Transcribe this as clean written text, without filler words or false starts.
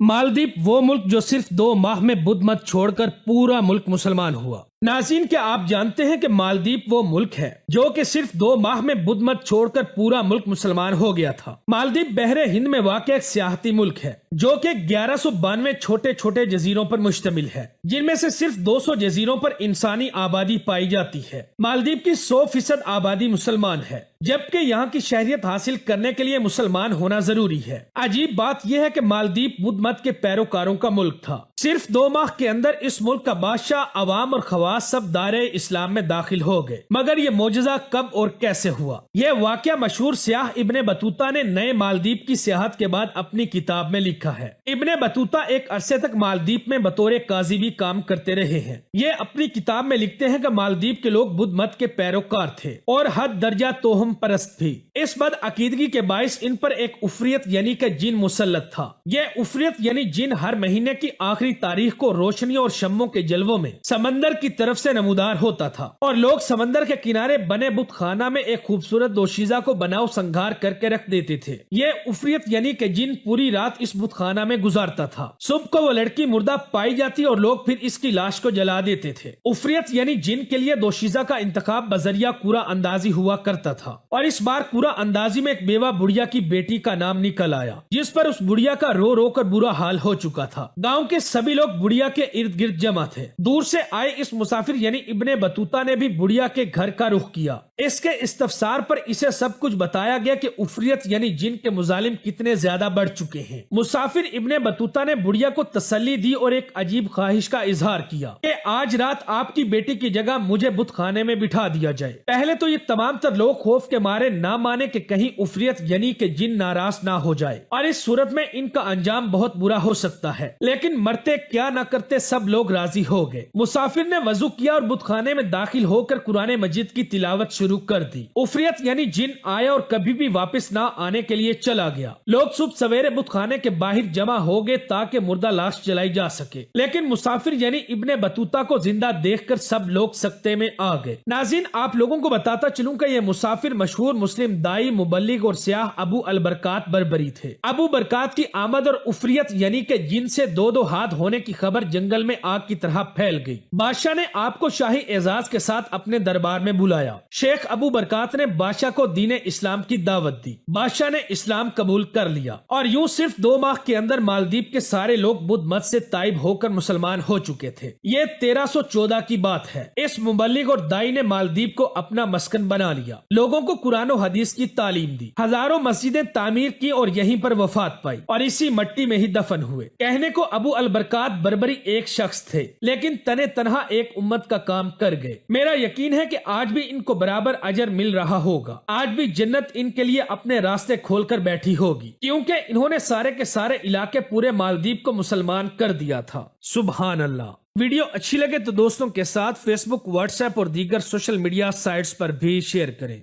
मालदीव वो मुल्क जो सिर्फ 2 माह में बुद्ध मत छोड़कर पूरा मुल्क मुसलमान हुआ। नाज़रीन, क्या आप जानते हैं कि मालदीव वो मुल्क है जो कि सिर्फ 2 माह में बुद्ध मत छोड़कर पूरा मुल्क मुसलमान हो गया था। मालदीव बहरे हिंद में वाक़ एक सियाहती मुल्क है जो कि 1192 छोटे छोटे जजीरों पर मुश्तमिल है, जिनमें से सिर्फ 200 जजीरों पर इंसानी आबादी पाई जाती है। मालदीव की 100% आबादी मुसलमान है, जबकि यहाँ की शहरियत हासिल करने के लिए मुसलमान होना जरूरी है। अजीब बात यह है कि मालदीव बुद्ध मत के पैरोकारों का मुल्क था। सिर्फ 2 माह के अंदर इस मुल्क का बादशाह, अवाम और खवास सब दायरे इस्लाम में दाखिल हो गए। मगर ये मोजज़ा कब और कैसे हुआ? यह वाकया मशहूर सियाह इब्ने बतूता ने नए मालदीव की सियाहत के बाद अपनी किताब में लिखा है। इब्ने बतूता एक अरसे तक मालदीव में बतौर काजी भी काम करते रहे हैं। ये अपनी किताब में लिखते हैं कि मालदीव के लोग बुद्ध मत के पैरोकार थे और हद दर्जा तोहम परस्त भी। इस बद अकीदगी के बाइस इन पर एक उफरियत यानी कि जिन मुसल्लत था। यह उफरियत यानी जिन हर महीने की आखिरी तारीख को रोशनी और शम्मों के जलवों में समंदर की तरफ से नमूदार होता था और लोग समंदर के किनारे बने बुत खाना में एक खूबसूरत दोशीजा को बनाओ संघार करके रख देते थे। यह उफरियत यानी कि जिन पूरी रात इस बुत खाना में गुजारता था। सुबह को वो लड़की मुर्दा पाई जाती और लोग फिर इसकी लाश को जला देते थे। उफरियत यानी जिन के लिए दोशीजा का इंतखाब बजरिया कूरा अंदाजी हुआ करता था और इस बार कूरा अंदाजी में एक बेवा बुढ़िया की बेटी का नाम निकल आया, जिस पर उस बुढ़िया का रो रो कर बुरा हाल हो चुका था। गांव के सभी लोग बुढ़िया के इर्द गिर्द जमा थे। दूर से आए इस मुसाफिर यानी इब्ने बतूता ने भी बुढ़िया के घर का रुख किया। इसके इस्तफसार पर इसे सब कुछ बताया गया कि उफरियत यानी जिन के मुजालिम कितने ज्यादा बढ़ चुके हैं। मुसाफिर इब्ने बतूता ने बुढ़िया को तसल्ली दी और एक अजीब ख्वाहिश का इजहार किया कि आज रात आपकी बेटी की जगह मुझे बुत खाने में बिठा दिया जाए। पहले तो ये तमाम तर लोग खौफ के मारे ना माने कि कहीं उफरियत यानी कि जिन नाराज ना हो जाए और इस सूरत में इनका अंजाम बहुत बुरा हो सकता है। लेकिन मरते क्या न करते सब लोग राजी हो गए। मुसाफिर ने वजू किया और बुतखाने में दाखिल होकर कुरान मजीद की तिलावत शुरू कर दी। उफरियत यानी जिन आया और कभी भी वापस ना आने के लिए चला गया। लोग सुबह सवेरे बुतखाने के बाहर जमा हो गए ताकि मुर्दा लाश जलाई जा सके, लेकिन मुसाफिर यानी इब्ने बतूता को जिंदा देखकर सब लोग सकते में आ गए। नाज़रीन, आप लोगों को बताता चलूं कि यह मुसाफिर मशहूर मुस्लिम दाई, मुबल्लिग और सियाह अबू अल बरकात बरबरी थे। अबू बरकात की आमद और उफरियत यानी कि जिन से 2-2 हाथ होने की खबर जंगल में आग की तरह फैल गई। बादशाह ने आपको शाही एजाज के साथ अपने दरबार में बुलाया। शेख अबू बरकात ने बादशाह को दीन इस्लाम की दावत दी। बादशाह ने इस्लाम कबूल कर लिया और यूं सिर्फ 2 माह के अंदर मालदीव के सारे लोग बुद्ध मत से ताइब होकर मुसलमान हो चुके थे। ये 1314 की बात है। इस मुबल्लिग और दाई ने मालदीव को अपना मस्कन बना लिया। लोगों को कुरान और हदीस की तालीम दी। हजारों मस्जिदें तामीर की और यहीं पर वफात पाई और इसी मिट्टी में ही दफन हुए। कहने को अबू अल बरकात बरबरी एक शख्स थे, लेकिन तने तनहा एक उम्मत का काम कर गए। मेरा यकीन है कि आज भी इनको बराबर अजर मिल रहा होगा। आज भी जन्नत इनके लिए अपने रास्ते खोलकर बैठी होगी, क्योंकि इन्होंने सारे के सारे इलाके पूरे मालदीव को मुसलमान कर दिया था। सुभान अल्लाह। वीडियो अच्छी लगे तो दोस्तों के साथ फेसबुक, व्हाट्सएप और दीगर सोशल मीडिया साइट्स पर भी शेयर करें।